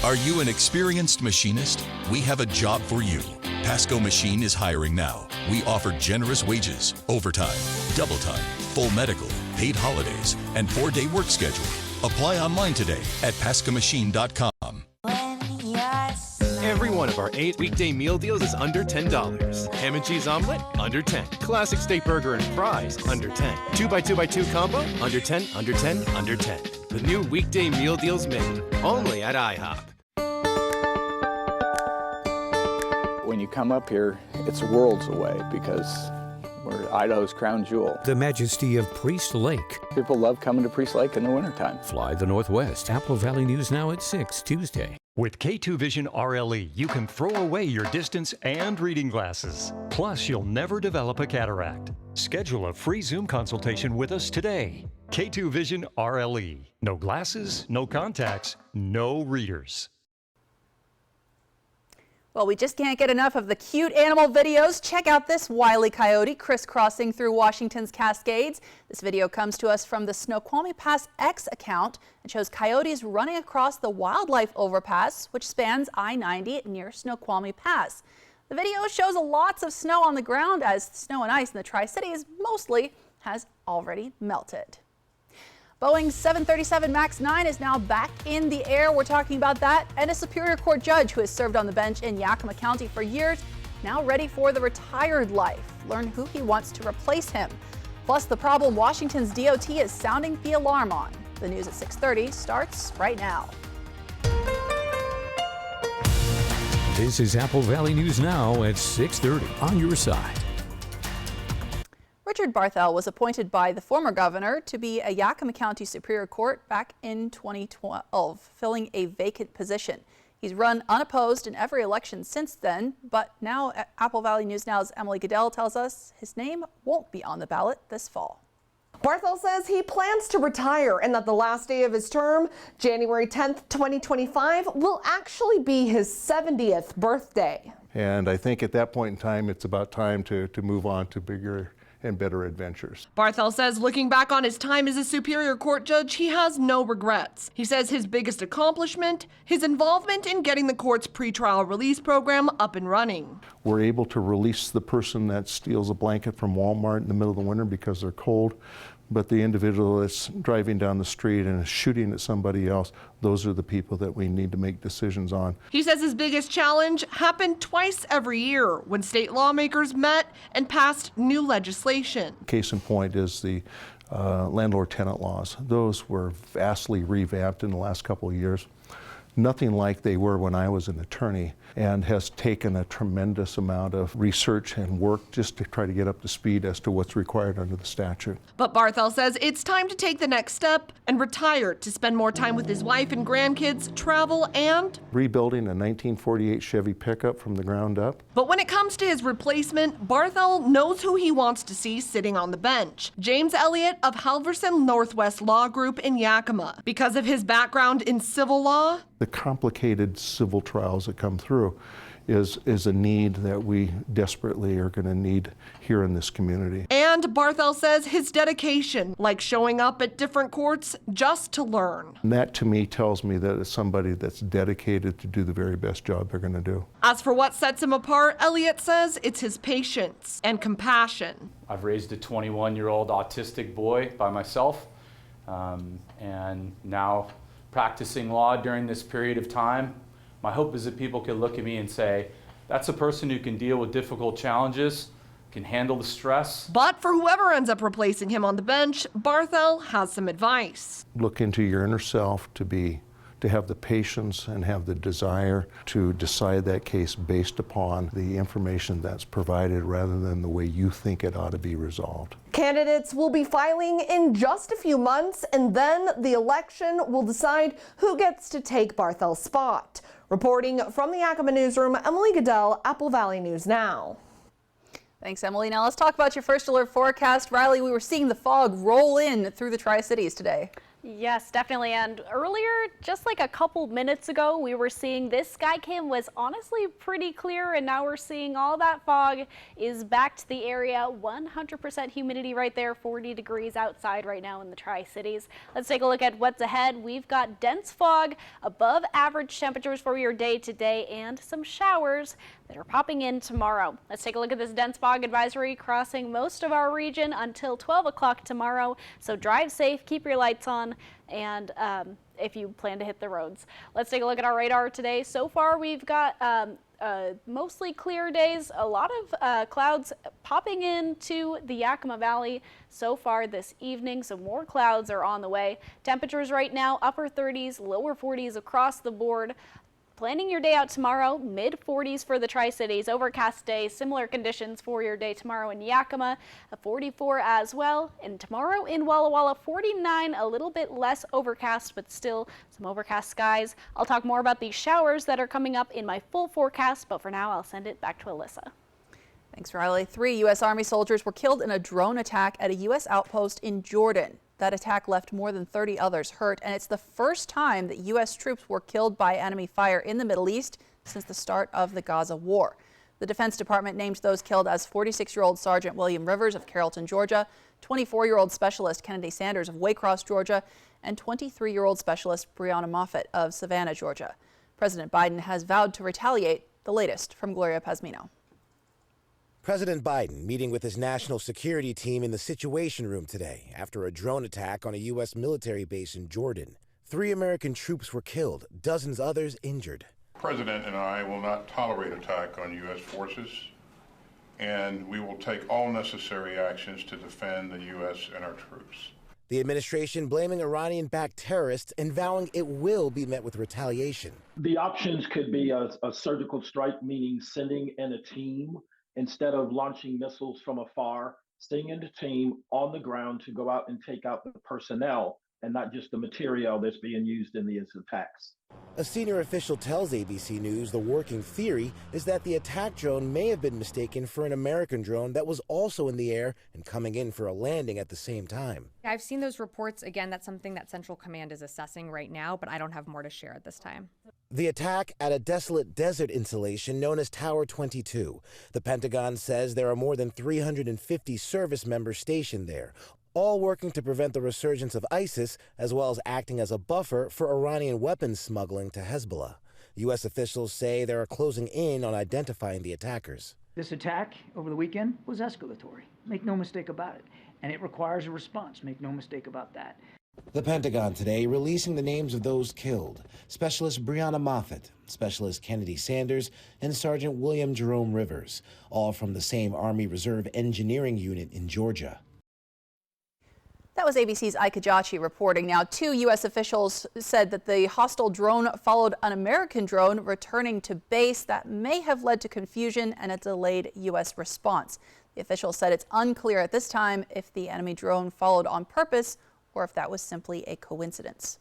Are you an experienced machinist? We have a job for you. Pasco Machine is hiring now. We offer generous wages, overtime, double time, full medical, paid holidays, and 4-day work schedule. Apply online today at pascomachine.com. Every one of our 8 weekday meal deals is under $10. Ham and cheese omelet, under 10. Classic steak burger and fries, under 10. 2x2x2 combo, under 10, under 10, under 10. The new weekday meal deals menu, only at IHOP. When you come up here, it's worlds away because we're Idaho's crown jewel. The majesty of Priest Lake. People love coming to Priest Lake in the wintertime. Fly the Northwest. Apple Valley News Now at 6 Tuesday. With K2 Vision RLE, you can throw away your distance and reading glasses. Plus, you'll never develop a cataract. Schedule a free Zoom consultation with us today. K2 Vision RLE. No glasses, no contacts, no readers. Well, we just can't get enough of the cute animal videos. Check out this wily coyote crisscrossing through Washington's Cascades. This video comes to us from the Snoqualmie Pass X account and shows coyotes running across the wildlife overpass, which spans I-90 near Snoqualmie Pass. The video shows lots of snow on the ground as snow and ice in the Tri-Cities mostly has already melted. Boeing's 737 MAX 9 is now back in the air. We're talking about that, and a Superior Court judge who has served on the bench in Yakima County for years, now ready for the retired life. Learn who he wants to replace him. Plus, the problem Washington's DOT is sounding the alarm on. The news at 6:30 starts right now. This is Apple Valley News Now at 6:30 on your side. Richard Barthel was appointed by the former governor to be a Yakima County Superior Court back in 2012, filling a vacant position. He's run unopposed in every election since then, but now Apple Valley News Now's Emily Goodell tells us his name won't be on the ballot this fall. Barthel says he plans to retire and that the last day of his term, January 10th, 2025, will actually be his 70th birthday. And I think at that point in time, it's about time to move on to bigger and better adventures. Barthel says looking back on his time as a Superior Court judge, he has no regrets. He says his biggest accomplishment, his involvement in getting the court's pretrial release program up and running. We're able to release the person that steals a blanket from Walmart in the middle of the winter because they're cold, but the individual that's driving down the street and is shooting at somebody else, those are the people that we need to make decisions on. He says his biggest challenge happened twice every year when state lawmakers met and passed new legislation. Case in point is the landlord-tenant laws. Those were vastly revamped in the last couple of years. Nothing like they were when I was an attorney, and has taken a tremendous amount of research and work just to try to get up to speed as to what's required under the statute. But Barthel says it's time to take the next step and retire to spend more time with his wife and grandkids, travel, and rebuilding a 1948 Chevy pickup from the ground up. But when it comes to his replacement, Barthel knows who he wants to see sitting on the bench. James Elliott of Halverson Northwest Law Group in Yakima. Because of his background in civil law, the complicated civil trials that come through is a need that we desperately are going to need here in this community. And Barthel says his dedication, like showing up at different courts just to learn. And that to me tells me that it's somebody that's dedicated to do the very best job they're going to do. As for what sets him apart, Elliott says it's his patience and compassion. I've raised a 21-year-old autistic boy by myself, and now practicing law during this period of time, my hope is that people can look at me and say, that's a person who can deal with difficult challenges, can handle the stress. But for whoever ends up replacing him on the bench, Barthel has some advice. Look into your inner self to have the patience and have the desire to decide that case based upon the information that's provided rather than the way you think it ought to be resolved. Candidates will be filing in just a few months, and then the election will decide who gets to take Barthel's spot. Reporting from the Yakima newsroom, Emily Goodell, Apple Valley News Now. Thanks, Emily. Now let's talk about your first alert forecast. Riley, we were seeing the fog roll in through the Tri-Cities today. Yes, definitely. And earlier, just like a couple minutes ago, we were seeing this skycam was honestly pretty clear, and now we're seeing all that fog is back to the area. 100% humidity right there, 40 degrees outside right now in the Tri-Cities. Let's take a look at what's ahead. We've got dense fog, above average temperatures for your day today, and some showers that are popping in tomorrow. Let's take a look at this dense fog advisory crossing most of our region until 12 o'clock tomorrow. So drive safe, keep your lights on, and if you plan to hit the roads. Let's take a look at our radar today. So far, we've got mostly clear days, a lot of clouds popping into the Yakima Valley so far this evening. So more clouds are on the way. Temperatures right now, upper 30s, lower 40s across the board. Planning your day out tomorrow, mid-40s for the Tri-Cities, overcast day, similar conditions for your day tomorrow in Yakima, a 44 as well, and tomorrow in Walla Walla, 49, a little bit less overcast, but still some overcast skies. I'll talk more about these showers that are coming up in my full forecast, but for now, I'll send it back to Alyssa. Thanks, Riley. 3 U.S. Army soldiers were killed in a drone attack at a U.S. outpost in Jordan. That attack left more than 30 others hurt, and it's the first time that U.S. troops were killed by enemy fire in the Middle East since the start of the Gaza war. The Defense Department named those killed as 46-year-old Sergeant William Rivers of Carrollton, Georgia, 24-year-old Specialist Kennedy Sanders of Waycross, Georgia, and 23-year-old Specialist Brianna Moffett of Savannah, Georgia. President Biden has vowed to retaliate. The latest from Gloria Pazmino. President Biden meeting with his national security team in the Situation Room today after a drone attack on a U.S. military base in Jordan. 3 American troops were killed, dozens others injured. The President and I will not tolerate attack on U.S. forces, and we will take all necessary actions to defend the U.S. and our troops. The administration blaming Iranian-backed terrorists and vowing it will be met with retaliation. The options could be a surgical strike, meaning sending in a team instead of launching missiles from afar, sending in a team on the ground to go out and take out the personnel and not just the material that's being used in these attacks. A senior official tells ABC News the working theory is that the attack drone may have been mistaken for an American drone that was also in the air and coming in for a landing at the same time. I've seen those reports. Again, that's something that Central Command is assessing right now, but I don't have more to share at this time. The attack at a desolate desert installation known as Tower 22. The Pentagon says there are more than 350 service members stationed there, all working to prevent the resurgence of ISIS, as well as acting as a buffer for Iranian weapons smuggling to Hezbollah. U.S. officials say they are closing in on identifying the attackers. This attack over the weekend was escalatory. Make no mistake about it. And it requires a response. Make no mistake about that. The Pentagon today releasing the names of those killed: Specialist Breonna Moffett, Specialist Kennedy Sanders, and Sergeant William Jerome Rivers, all from the same Army Reserve Engineering Unit in Georgia. That was ABC's Ike Ajachi reporting. Now, 2 U.S. officials said that the hostile drone followed an American drone returning to base. That may have led to confusion and a delayed U.S. response. The officials said it's unclear at this time if the enemy drone followed on purpose or if that was simply a coincidence.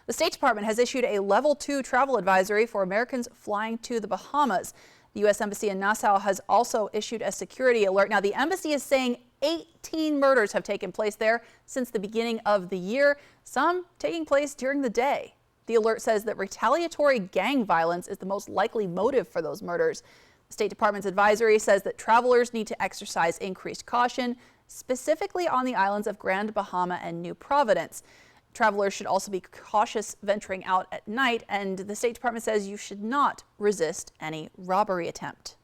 The State Department has issued a Level 2 travel advisory for Americans flying to the Bahamas. The U.S. Embassy in Nassau has also issued a security alert. Now, the embassy is saying 18 murders have taken place there since the beginning of the year, some taking place during the day. The alert says that retaliatory gang violence is the most likely motive for those murders. The State Department's advisory says that travelers need to exercise increased caution, specifically on the islands of Grand Bahama and New Providence. Travelers should also be cautious venturing out at night, and the State Department says you should not resist any robbery attempt.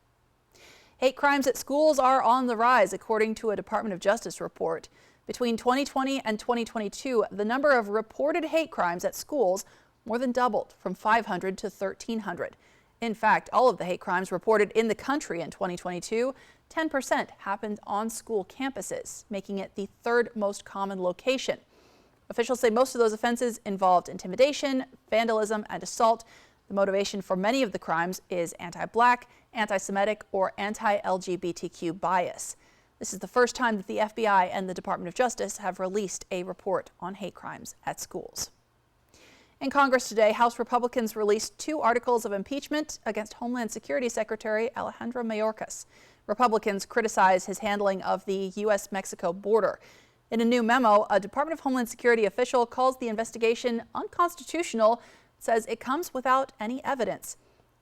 Hate crimes at schools are on the rise, according to a Department of Justice report. Between 2020 and 2022, the number of reported hate crimes at schools more than doubled, from 500 to 1,300. In fact, all of the hate crimes reported in the country in 2022, 10% happened on school campuses, making it the 3rd most common location. Officials say most of those offenses involved intimidation, vandalism, and assault. The motivation for many of the crimes is anti-Black, anti-Semitic, or anti-LGBTQ bias. This is the first time that the FBI and the Department of Justice have released a report on hate crimes at schools. In Congress today, House Republicans released 2 articles of impeachment against Homeland Security Secretary Alejandro Mayorkas. Republicans criticize his handling of the U.S.-Mexico border. In a new memo, a Department of Homeland Security official calls the investigation unconstitutional, says it comes without any evidence.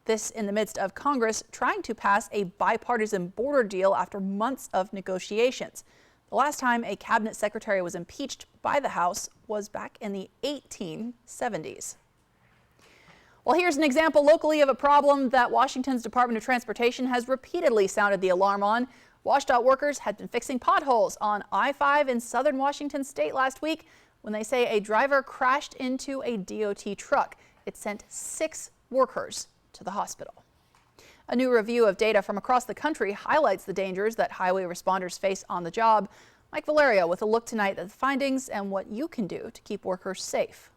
This in the midst of Congress trying to pass a bipartisan border deal after months of negotiations. The last time a cabinet secretary was impeached by the House was back in the 1870s. Well, here's an example locally of a problem that Washington's Department of Transportation has repeatedly sounded the alarm on. WashDOT workers had been fixing potholes on I-5 in southern Washington state last week when they say a driver crashed into a DOT truck. It sent 6 workers to the hospital. A new review of data from across the country highlights the dangers that highway responders face on the job. Mike Valerio with a look tonight at the findings and what you can do to keep workers safe.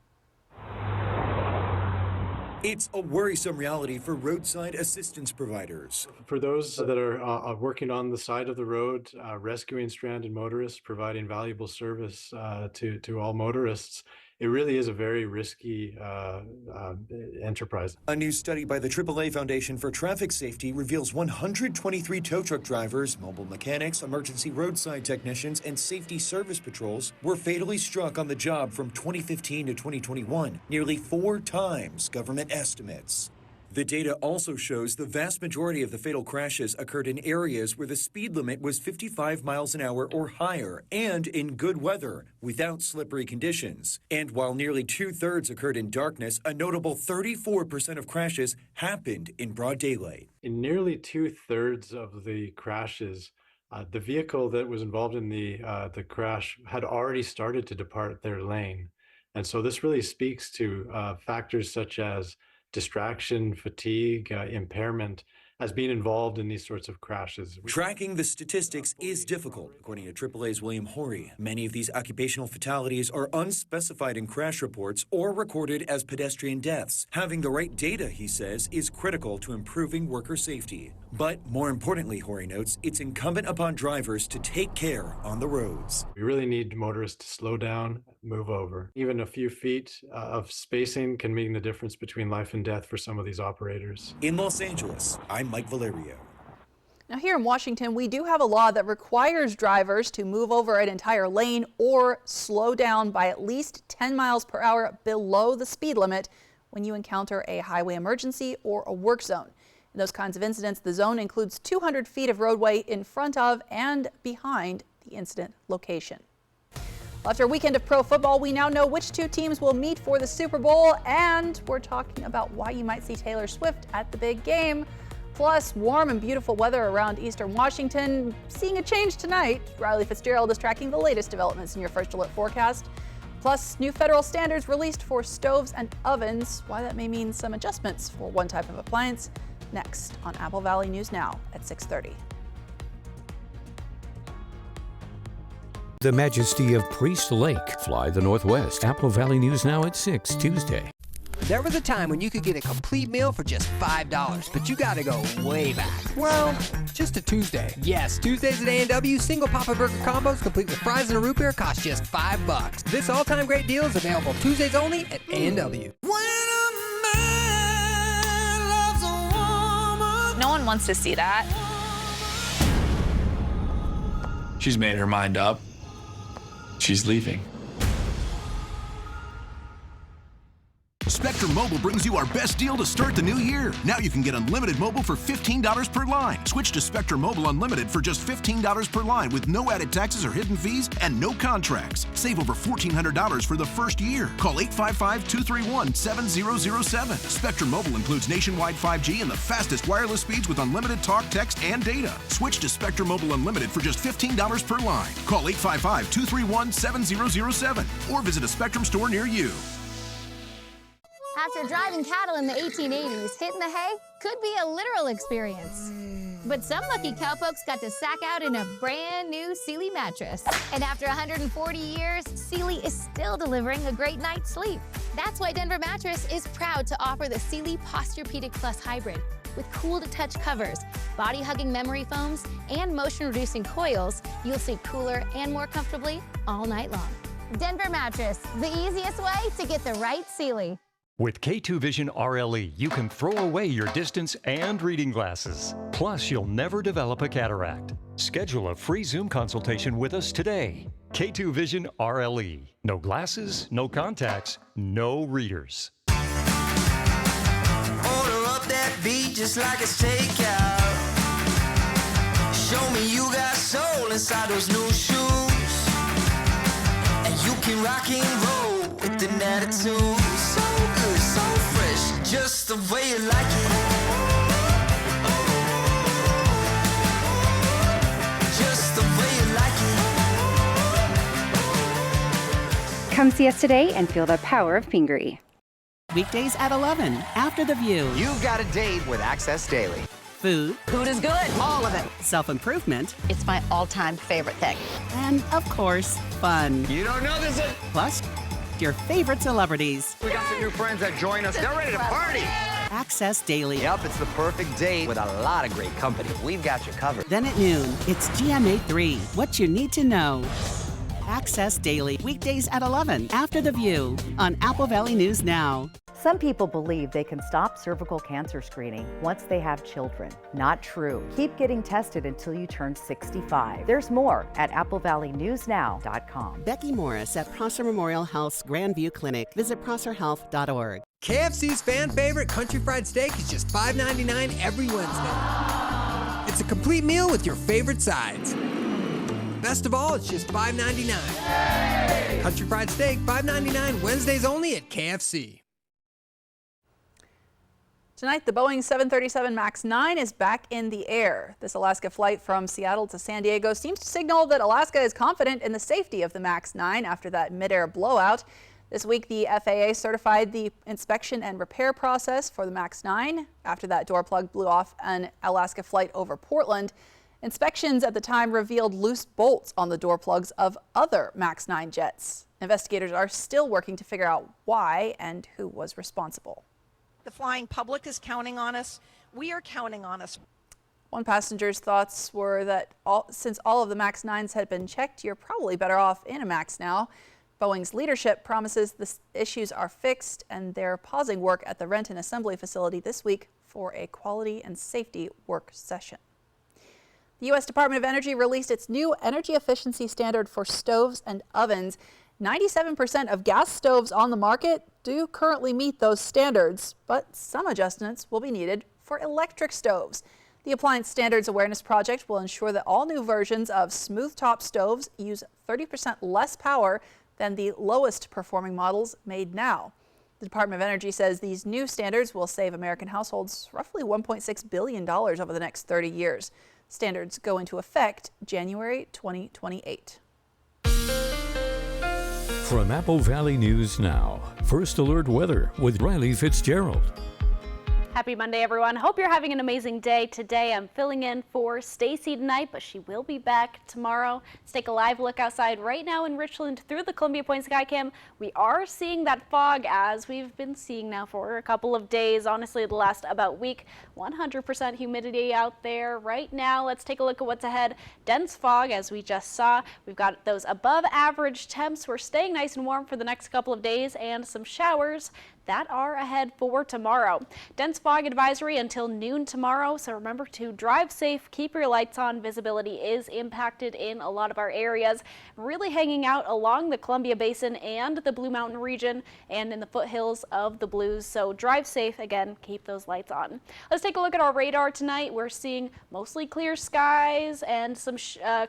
It's a worrisome reality for roadside assistance providers. For those that are working on the side of the road, rescuing stranded motorists, providing valuable service to all motorists, it really is a very risky enterprise. A new study by the AAA Foundation for Traffic Safety reveals 123 tow truck drivers, mobile mechanics, emergency roadside technicians, and safety service patrols were fatally struck on the job from 2015 to 2021, nearly 4 times government estimates. The data also shows the vast majority of the fatal crashes occurred in areas where the speed limit was 55 miles an hour or higher and in good weather without slippery conditions. And while nearly 2/3 occurred in darkness, a notable 34% of crashes happened in broad daylight. In nearly 2/3 of the crashes, the vehicle that was involved in the crash had already started to depart their lane. And so this really speaks to factors such as distraction, fatigue, impairment as being involved in these sorts of crashes. Tracking the statistics is difficult, according to AAA's William Horry. Many of these occupational fatalities are unspecified in crash reports or recorded as pedestrian deaths. Having the right data, he says, is critical to improving worker safety. But more importantly, Horry notes, it's incumbent upon drivers to take care on the roads. We really need motorists to slow down, move over. Even a few feet of spacing can mean the difference between life and death for some of these operators. In Los Angeles, I'm Mike Valerio. Now here in Washington, we do have a law that requires drivers to move over an entire lane or slow down by at least 10 miles per hour below the speed limit when you encounter a highway emergency or a work zone. In those kinds of incidents, the zone includes 200 feet of roadway in front of and behind the incident location. Well, after a weekend of pro football, we now know which two teams will meet for the Super Bowl, and we're talking about why you might see Taylor Swift at the big game. Plus, warm and beautiful weather around eastern Washington. Seeing a change tonight. Riley Fitzgerald is tracking the latest developments in your First Alert forecast. Plus, new federal standards released for stoves and ovens. Why that may mean some adjustments for one type of appliance. Next on Apple Valley News Now at 6:30. The majesty of Priest Lake. Fly the Northwest. Apple Valley News Now at 6 Tuesday. There was a time when you could get a complete meal for just $5, but you gotta go way back. Well, just a Tuesday. Yes, Tuesdays at A&W, single Papa Burger combos complete with fries and a root beer cost just $5. This all-time great deal is available Tuesdays only at A&W. No one wants to see that. She's made her mind up. She's leaving. Spectrum Mobile brings you our best deal to start the new year. Now you can get unlimited mobile for $15 per line. Switch to Spectrum Mobile Unlimited for just $15 per line with no added taxes or hidden fees and no contracts. Save over $1,400 for the first year. Call 855-231-7007. Spectrum Mobile includes nationwide 5G and the fastest wireless speeds with unlimited talk, text, and data. Switch to Spectrum Mobile Unlimited for just $15 per line. Call 855-231-7007 or visit a Spectrum store near you. After driving cattle in the 1880s, hitting the hay could be a literal experience. But some lucky cowpokes got to sack out in a brand new Sealy mattress. And after 140 years, Sealy is still delivering a great night's sleep. That's why Denver Mattress is proud to offer the Sealy Posturepedic Plus Hybrid. With cool-to-touch covers, body-hugging memory foams, and motion-reducing coils, you'll sleep cooler and more comfortably all night long. Denver Mattress, the easiest way to get the right Sealy. With K2 Vision RLE, you can throw away your distance and reading glasses. Plus, you'll never develop a cataract. Schedule a free Zoom consultation with us today. K2 Vision RLE. No glasses, no contacts, no readers. Order up that beat just like it's takeout. Show me you got soul inside those new shoes. And you can rock and roll with an attitude. So good, so fresh, just the way you like it. Just the way you like it. Come see us today and feel the power of Pingree. Weekdays at 11, after the view. You've got a date with Access Daily. Food. Food is good. All of it. Self-improvement. It's my all-time favorite thing. And, of course, fun. You don't know this. Plus, your favorite celebrities. We got some new friends that join us. They're ready to party. Access Daily. Yep, it's the perfect date with a lot of great company. We've got you covered. Then at noon, it's GMA3, what you need to know. Access Daily, weekdays at 11, after the view, on Apple Valley News Now. Some people believe they can stop cervical cancer screening once they have children. Not true. Keep getting tested until you turn 65. There's more at applevalley.newsnow.com. Becky Morris at Prosser Memorial Health's Grandview Clinic. Visit prosserhealth.org. KFC's fan favorite country fried steak is just $5.99 every Wednesday. It's a complete meal with your favorite sides. Best of all, it's just $5.99. Country fried steak, $5.99, Wednesdays only at KFC. Tonight, the Boeing 737 MAX 9 is back in the air. This Alaska flight from Seattle to San Diego seems to signal that Alaska is confident in the safety of the MAX 9 after that mid-air blowout. This week, the FAA certified the inspection and repair process for the MAX 9 after that door plug blew off an Alaska flight over Portland. Inspections at the time revealed loose bolts on the door plugs of other MAX 9 jets. Investigators are still working to figure out why and who was responsible. The flying public is counting on us. We are counting on us. One passenger's thoughts were that since all of the MAX 9s had been checked, you're probably better off in a MAX now. Boeing's leadership promises the issues are fixed, and they're pausing work at the Renton Assembly Facility this week for a quality and safety work session. The U.S. Department of Energy released its new energy efficiency standard for stoves and ovens. 97% of gas stoves on the market do currently meet those standards, but some adjustments will be needed for electric stoves. The Appliance Standards Awareness Project will ensure that all new versions of smooth-top stoves use 30% less power than the lowest performing models made now. The Department of Energy says these new standards will save American households roughly $1.6 billion over the next 30 years. Standards go into effect January 2028. From Apple Valley News Now, First Alert Weather with Riley Fitzgerald. Happy Monday, everyone. Hope you're having an amazing day. Today, I'm filling in for Stacy tonight, but she will be back tomorrow. Let's take a live look outside right now in Richland through the Columbia Point Skycam. We are seeing that fog as we've been seeing now for a couple of days, honestly, the last about week. 100% humidity out there right now. Let's take a look at what's ahead. Dense fog, as we just saw. We've got those above average temps. We're staying nice and warm for the next couple of days, and some showers that are ahead for tomorrow. Dense fog advisory until noon tomorrow, so remember to drive safe, keep your lights on. Visibility is impacted in a lot of our areas, really hanging out along the Columbia Basin and the Blue Mountain region and in the foothills of the Blues, so drive safe. Again, keep those lights on. Let's take a look at our radar tonight. We're seeing mostly clear skies and some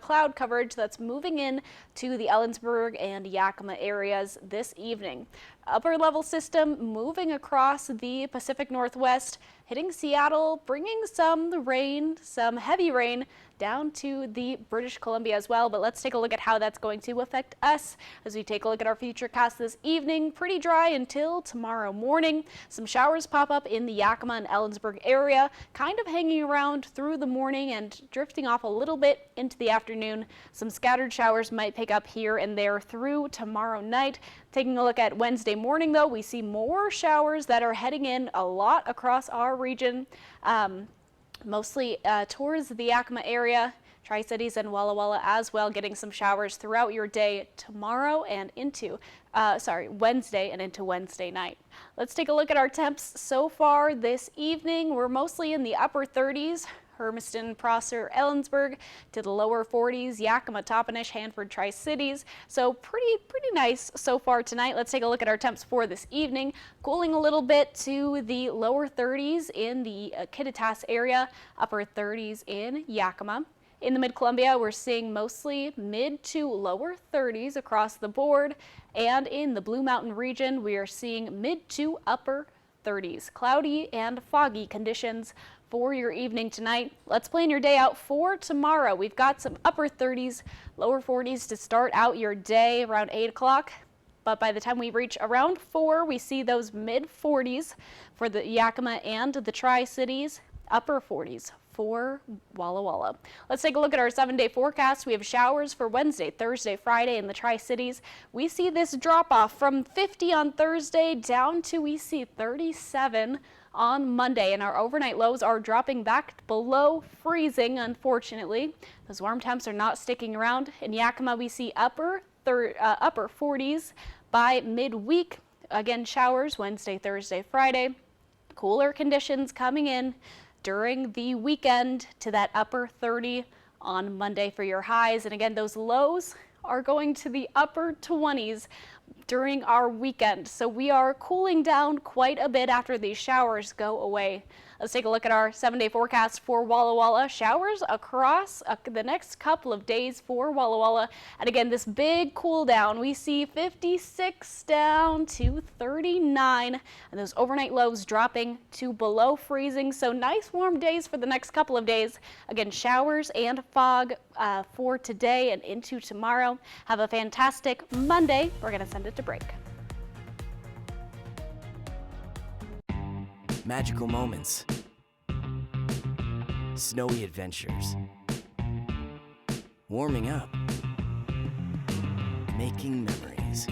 cloud coverage that's moving in to the Ellensburg and Yakima areas this evening. Upper level system moving across the Pacific Northwest, hitting Seattle, bringing some rain, some heavy rain down to the British Columbia as well. But let's take a look at how that's going to affect us as we take a look at our futurecast this evening. Pretty dry until tomorrow morning. Some showers pop up in the Yakima and Ellensburg area, kind of hanging around through the morning and drifting off a little bit into the afternoon. Some scattered showers might pick up here and there through tomorrow night. Taking a look at Wednesday morning, though, we see more showers that are heading in a lot across our region. Mostly towards the Yakima area, Tri-Cities and Walla Walla as well, getting some showers throughout your day tomorrow and into, Wednesday and into Wednesday night. Let's take a look at our temps so far this evening. We're mostly in the upper 30s. Hermiston, Prosser, Ellensburg to the lower 40s, Yakima, Toppenish, Hanford, Tri-Cities. So pretty nice so far tonight. Let's take a look at our temps for this evening. Cooling a little bit to the lower 30s in the Kittitas area, upper 30s in Yakima. In the Mid-Columbia, we're seeing mostly mid to lower 30s across the board. And in the Blue Mountain region, we are seeing mid to upper 30s. Cloudy and foggy conditions for your evening tonight. Let's plan your day out for tomorrow. We've got some upper 30s, lower 40s to start out your day around 8 o'clock. But by the time we reach around 4, we see those mid 40s for the Yakima and the Tri-Cities, upper 40s for Walla Walla. Let's take a look at our 7-day forecast. We have showers for Wednesday, Thursday, Friday in the Tri-Cities. We see this drop off from 50 on Thursday down to we see 37 on Monday, and our overnight lows are dropping back below freezing, unfortunately. Those warm temps are not sticking around. In Yakima, we see upper 40s by midweek. Again, showers Wednesday, Thursday, Friday. Cooler conditions coming in during the weekend to that upper 30 on Monday for your highs. And again, those lows are going to the upper 20s during our weekend. So we are cooling down quite a bit after these showers go away. Let's take a look at our 7-day forecast for Walla Walla. Showers across the next couple of days for Walla Walla. And again, this big cool down. We see 56 down to 39. And those overnight lows dropping to below freezing. So nice warm days for the next couple of days. Again, showers and fog for today and into tomorrow. Have a fantastic Monday. We're going to send it to break. Magical moments, snowy adventures, warming up, making memories,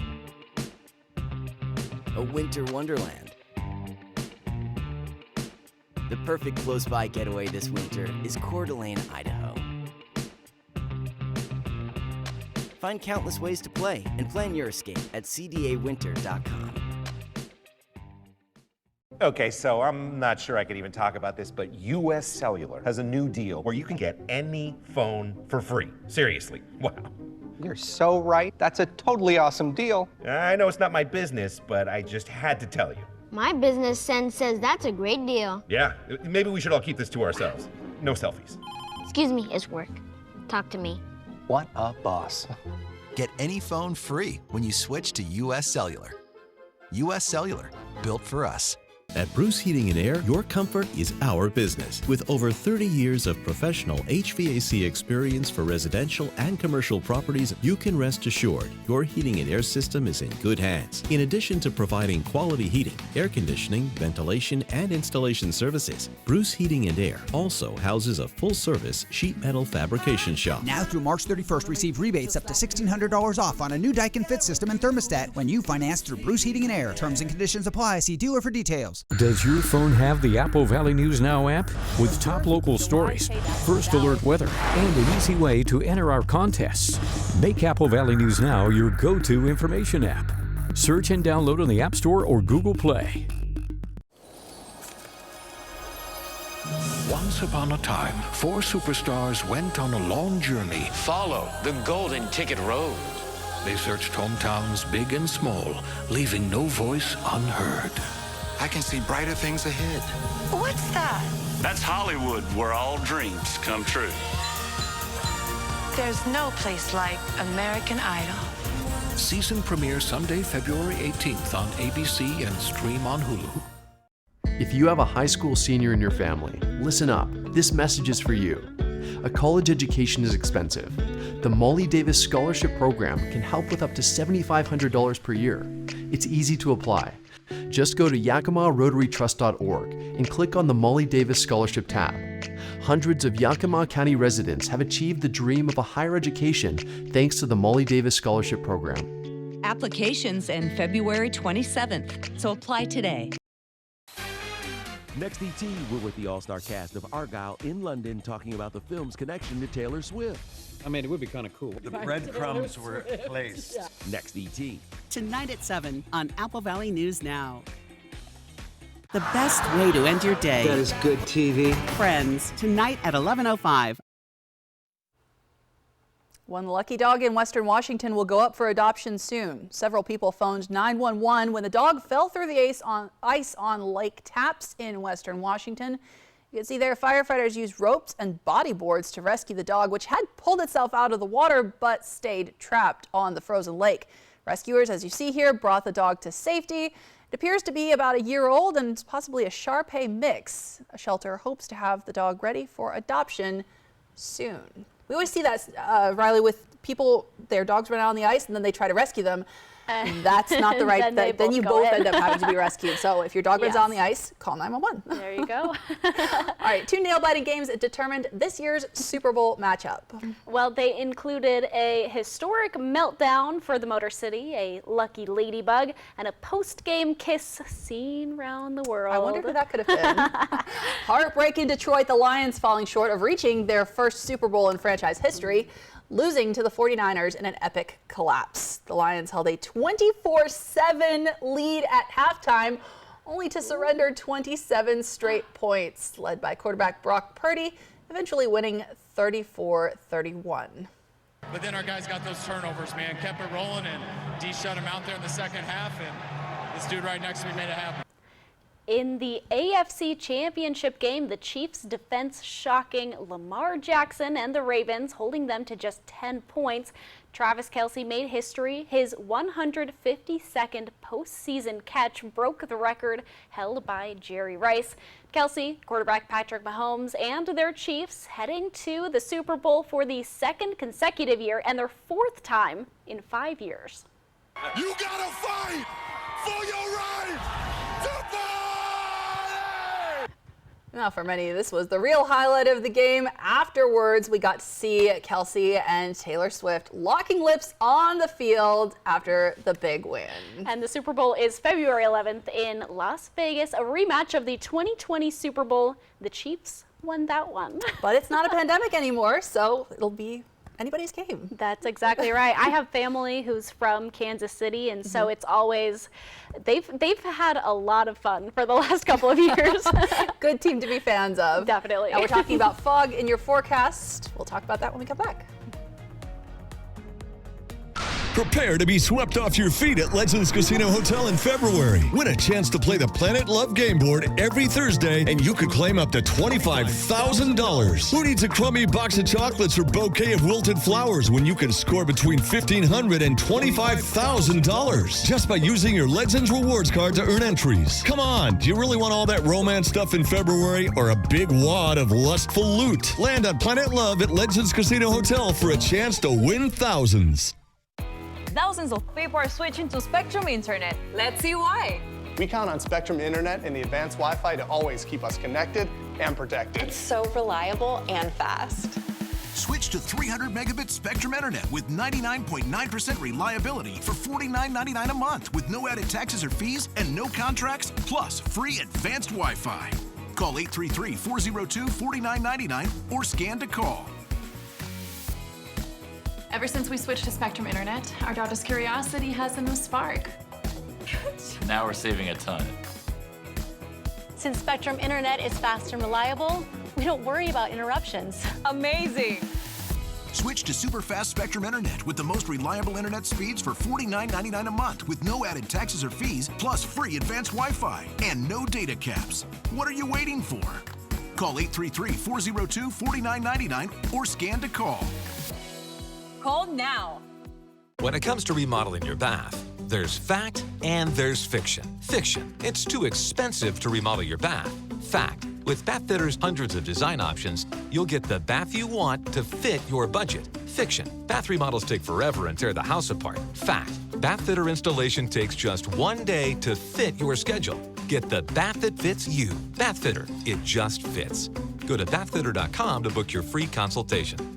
a winter wonderland. The perfect close-by getaway this winter is Coeur d'Alene, Idaho. Find countless ways to play and plan your escape at cdawinter.com. Okay, so I'm not sure I could even talk about this, but US Cellular has a new deal where you can get any phone for free. Seriously, wow. You're so right. That's a totally awesome deal. I know it's not my business, but I just had to tell you. My business sense says that's a great deal. Yeah, maybe we should all keep this to ourselves. No selfies. Excuse me, it's work. Talk to me. What a boss. Get any phone free when you switch to US Cellular. US Cellular, built for us. At Bruce Heating and Air, your comfort is our business. With over 30 years of professional HVAC experience for residential and commercial properties, you can rest assured your heating and air system is in good hands. In addition to providing quality heating, air conditioning, ventilation, and installation services, Bruce Heating and Air also houses a full-service sheet metal fabrication shop. Now through March 31st, receive rebates up to $1,600 off on a new Daikin Fit system and thermostat when you finance through Bruce Heating and Air. Terms and conditions apply. See dealer for details. Does your phone have the Apple Valley News Now app? With top local stories, first alert weather, and an easy way to enter our contests. Make Apple Valley News Now your go-to information app. Search and download on the App Store or Google Play. Once upon a time, 4 superstars went on a long journey. Follow the Golden Ticket Road. They searched hometowns big and small, leaving no voice unheard. I can see brighter things ahead. What's that? That's Hollywood, where all dreams come true. There's no place like American Idol. Season premiere Sunday, February 18th on ABC and stream on Hulu. If you have a high school senior in your family, listen up. This message is for you. A college education is expensive. The Molly Davis Scholarship Program can help with up to $7,500 per year. It's easy to apply. Just go to yakimarotarytrust.org and click on the Molly Davis Scholarship tab. Hundreds of Yakima County residents have achieved the dream of a higher education thanks to the Molly Davis Scholarship Program. Applications end February 27th, so apply today. Next ET, we're with the all-star cast of Argylle in London talking about the film's connection to Taylor Swift. I mean, it would be kind of cool. The breadcrumbs were placed. Next ET. Tonight at 7 on Apple Valley News Now. The best way to end your day. That is good TV. Friends, tonight at 11:05. One lucky dog in Western Washington will go up for adoption soon. Several people phoned 911 when the dog fell through the ice on Lake Tapps in Western Washington. You can see there firefighters used ropes and bodyboards to rescue the dog, which had pulled itself out of the water but stayed trapped on the frozen lake. Rescuers, as you see here, brought the dog to safety. It appears to be about a year old and possibly a Shar-Pei mix. A shelter hopes to have the dog ready for adoption soon. We always see that, Riley, with people, their dogs run out on the ice and then they try to rescue them. That's not the right, then you both end up having to be rescued. So if your dog runs out on the ice, call 911. There you go. All right, 2 nail-biting games determined this year's Super Bowl matchup. Well, they included a historic meltdown for the Motor City, a lucky ladybug, and a post-game kiss seen round the world. I wonder who that could have been. Heartbreak in Detroit, the Lions falling short of reaching their first Super Bowl in franchise history, losing to the 49ers in an epic collapse. The Lions held a 24-7 lead at halftime, only to surrender 27 straight points, led by quarterback Brock Purdy, eventually winning 34-31. But then our guys got those turnovers, man, kept it rolling, and D shut him out there in the second half, and this dude right next to me made it happen. In the AFC Championship game, the Chiefs' defense shocking Lamar Jackson and the Ravens, holding them to just 10 points. Travis Kelce made history. His 152nd postseason catch broke the record held by Jerry Rice. Kelce, quarterback Patrick Mahomes, and their Chiefs heading to the Super Bowl for the 2nd consecutive year and their 4th time in 5 years. You gotta fight for your right to fight! Now, for many, this was the real highlight of the game. Afterwards, we got to see Kelce and Taylor Swift locking lips on the field after the big win. And the Super Bowl is February 11th in Las Vegas, a rematch of the 2020 Super Bowl. The Chiefs won that one. But it's not a pandemic anymore, so it'll be anybody's game. That's exactly right. I have family who's from Kansas City, and so it's always, they've had a lot of fun for the last couple of years. Good team to be fans of. Definitely. Now we're talking about fog in your forecast. We'll talk about that when we come back. Prepare to be swept off your feet at Legends Casino Hotel in February. Win a chance to play the Planet Love game board every Thursday, and you could claim up to $25,000. Who needs a crummy box of chocolates or bouquet of wilted flowers when you can score between $1,500 and $25,000 just by using your Legends Rewards card to earn entries? Come on, do you really want all that romance stuff in February or a big wad of lustful loot? Land on Planet Love at Legends Casino Hotel for a chance to win thousands. Thousands of people are switching to Spectrum Internet. Let's see why. We count on Spectrum Internet and the advanced Wi-Fi to always keep us connected and protected. It's so reliable and fast. Switch to 300 megabit Spectrum Internet with 99.9% reliability for $49.99 a month with no added taxes or fees and no contracts, plus free advanced Wi-Fi. Call 833-402-4999 or scan to call. Ever since we switched to Spectrum Internet, our daughter's curiosity has a new spark. Now we're saving a ton. Since Spectrum Internet is fast and reliable, we don't worry about interruptions. Amazing! Switch to super fast Spectrum Internet with the most reliable internet speeds for $49.99 a month with no added taxes or fees, plus free advanced Wi-Fi and no data caps. What are you waiting for? Call 833-402-4999 or scan to call. Call now. When it comes to remodeling your bath, there's fact and there's fiction. Fiction, it's too expensive to remodel your bath. Fact, with Bathfitter's hundreds of design options, you'll get the bath you want to fit your budget. Fiction, bath remodels take forever and tear the house apart. Fact, Bathfitter installation takes just 1 day to fit your schedule. Get the bath that fits you. Bathfitter, it just fits. Go to bathfitter.com to book your free consultation.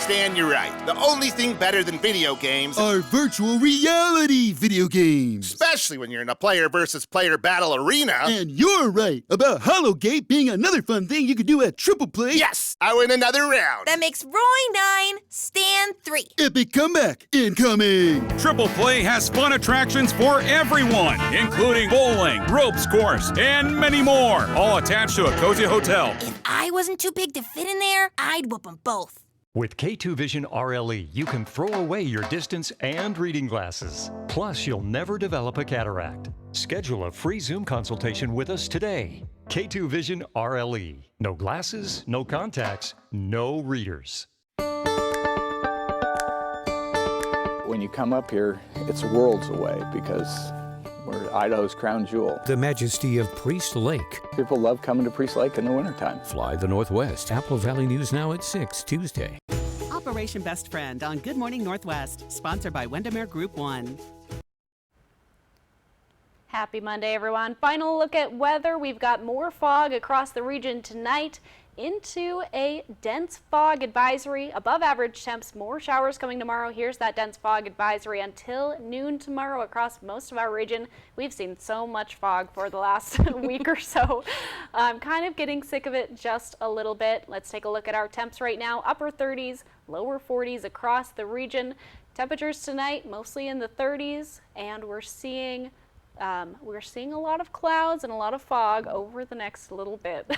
Stan, you're right. The only thing better than video games are virtual reality video games. Especially when you're in a player versus player battle arena. And you're right about Hollowgate being another fun thing you could do at Triple Play. Yes, I win another round. That makes Roy 9, Stan 3. Epic comeback incoming. Triple Play has fun attractions for everyone, including bowling, ropes course, and many more, all attached to a cozy hotel. If I wasn't too big to fit in there, I'd whoop them both. With K2 Vision RLE, you can throw away your distance and reading glasses. Plus, you'll never develop a cataract. Schedule a free Zoom consultation with us today. K2 Vision RLE. No glasses, no contacts, no readers. When you come up here, it's worlds away because we're Idaho's crown jewel. The majesty of Priest Lake. People love coming to Priest Lake in the wintertime. Fly the Northwest. Apple Valley News Now at 6 Tuesday. Operation Best Friend on Good Morning Northwest, sponsored by Windermere Group 1. Happy Monday, everyone. Final look at weather. We've got more fog across the region tonight into a dense fog advisory. Above average temps, more showers coming tomorrow. Here's that dense fog advisory until noon tomorrow across most of our region. We've seen so much fog for the last week or so. I'm kind of getting sick of it just a little bit. Let's take a look at our temps right now. Upper 30s, lower 40s across the region. Temperatures tonight mostly in the 30s, and we're seeing a lot of clouds and a lot of fog over the next little bit.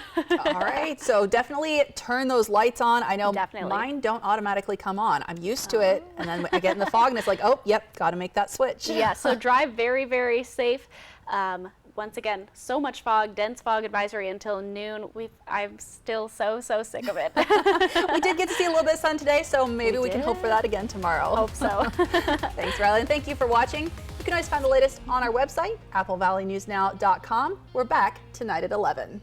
All right, so definitely turn those lights on. I know mine don't automatically come on. I'm used to it, and then I get in the fog and it's like, oh, yep, got to make that switch. Yeah, so drive very, very safe. Once again, so much fog, dense fog advisory until noon. I'm still so sick of it. We did get to see a little bit of sun today, so maybe we can hope for that again tomorrow. Hope so. Thanks, Riley, and thank you for watching. You can always find the latest on our website, applevalleynewsnow.com. We're back tonight at 11.